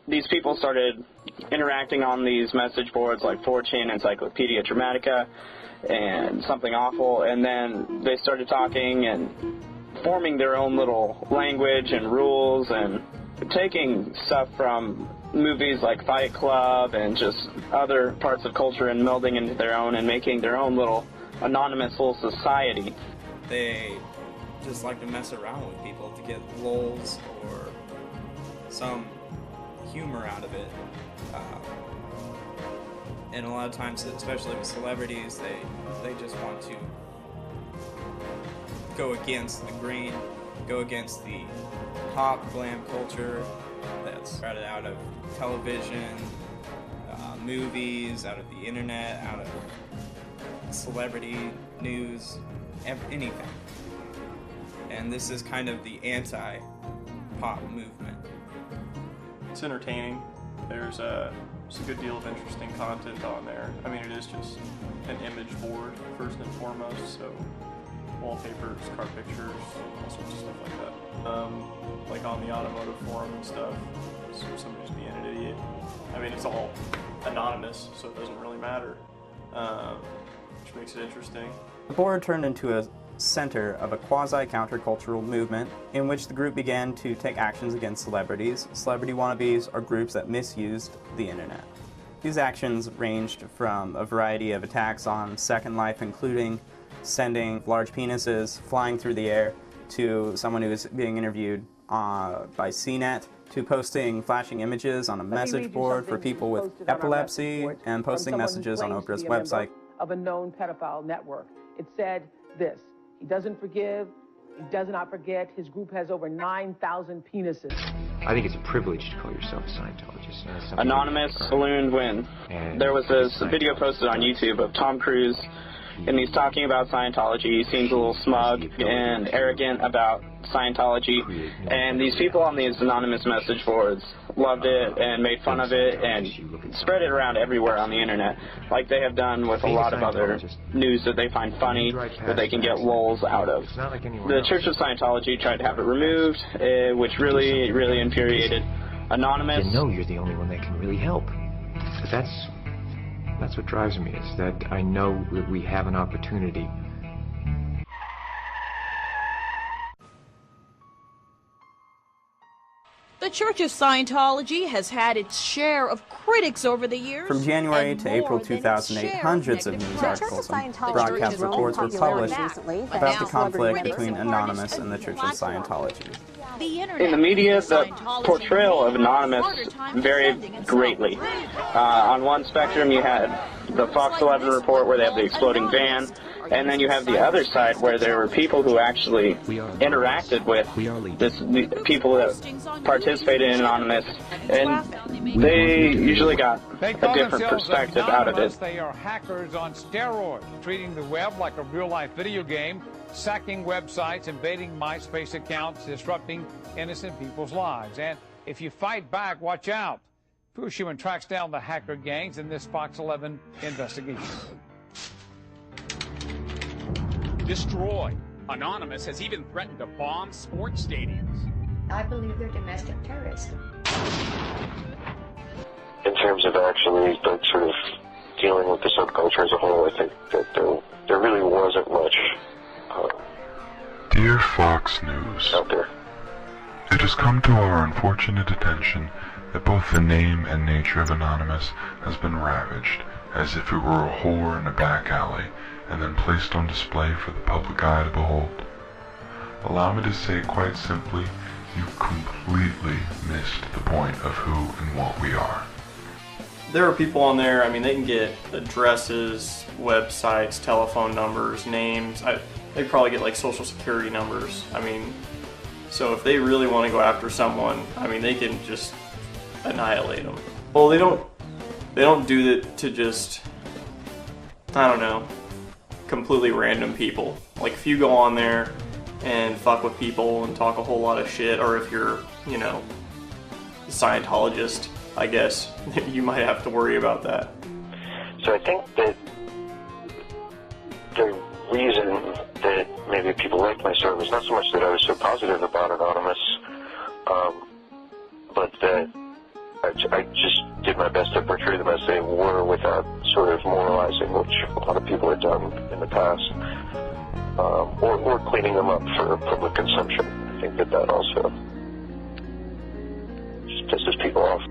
these people started interacting on these message boards like 4chan, Encyclopedia Dramatica, and Something Awful, and then they started talking and forming their own little language and rules and taking stuff from movies like Fight Club and just other parts of culture and melding into their own and making their own little anonymous little society. They just like to mess around with people to get lulz or some humor out of it. And a lot of times, especially with celebrities, they just want to go against the grain, go against the pop glam culture that's sprouted out of television, movies, out of the internet, out of celebrity news, anything. And this is kind of the anti-pop movement. It's entertaining. There's a good deal of interesting content on there. I mean, it is just an image board, first and foremost, so wallpapers, car pictures, all sorts of stuff like that. Like on the automotive forum and stuff, so somebody just being an idiot. I mean, it's all anonymous, so it doesn't really matter, which makes it interesting. The board turned into a center of a quasi-countercultural movement in which the group began to take actions against celebrities. Celebrity wannabes are groups that misused the internet. These actions ranged from a variety of attacks on Second Life, including sending large penises flying through the air, to someone who was being interviewed by CNET, to posting flashing images on a message board for people with epilepsy, and posting messages on Oprah's website. Of a known pedophile network. It said this: he doesn't forgive, he does not forget, his group has over 9,000 penises. I think it's a privilege to call yourself a Scientologist. Anonymous ballooned when there was this video posted on YouTube of Tom Cruise, and he's talking about Scientology. He seems a little smug and arrogant about Scientology, and these people on these anonymous message boards loved it and made fun of it and spread it around everywhere on the internet, like they have done with a lot of other news that they find funny, that they can get lulz out of. The Church of Scientology tried to have it removed, which really infuriated Anonymous. You know you're the only one that can really help. But that's what drives me, is that I know that we have an opportunity. The Church of Scientology has had its share of critics over the years. From January to April 2008, hundreds of news articles and broadcast reports were published about the conflict between Anonymous and the Church of Scientology. In the media, the portrayal of Anonymous varied greatly. On one spectrum, you had the Fox 11 report where they have the exploding van, and then you have the other side where there were people who actually interacted with the people that participated in Anonymous, and they usually got a different perspective out of it. They are hackers on steroids, treating the web like a real-life video game, sacking websites, invading MySpace accounts, disrupting innocent people's lives. And if you fight back, watch out. Fushman tracks down the hacker gangs in this Fox 11 investigation. Destroy. Anonymous has even threatened to bomb sports stadiums. I believe they're domestic terrorists. In terms of actually like sort of dealing with the subculture as a whole, I think that there really wasn't much Dear Fox News, out there. It has come to our unfortunate attention that both the name and nature of Anonymous has been ravaged, as if it were a whore in a back alley, and then placed on display for the public eye to behold. Allow me to say quite simply, you completely missed the point of who and what we are. There are people on there, I mean, they can get addresses, websites, telephone numbers, names. They probably get like social security numbers. I mean, so if they really want to go after someone, I mean, they can just annihilate them. Well, they don't do that to just, I don't know, completely random people. Like if you go on there and fuck with people and talk a whole lot of shit, or if you're, you know, a Scientologist, I guess, you might have to worry about that. So I think that the reason that maybe people liked my story was not so much that I was so positive about Anonymous, but that I just did my best to portray them as they were without sort of moralizing, which a lot of people have done in the past, or cleaning them up for public consumption. I think that also just pisses people off.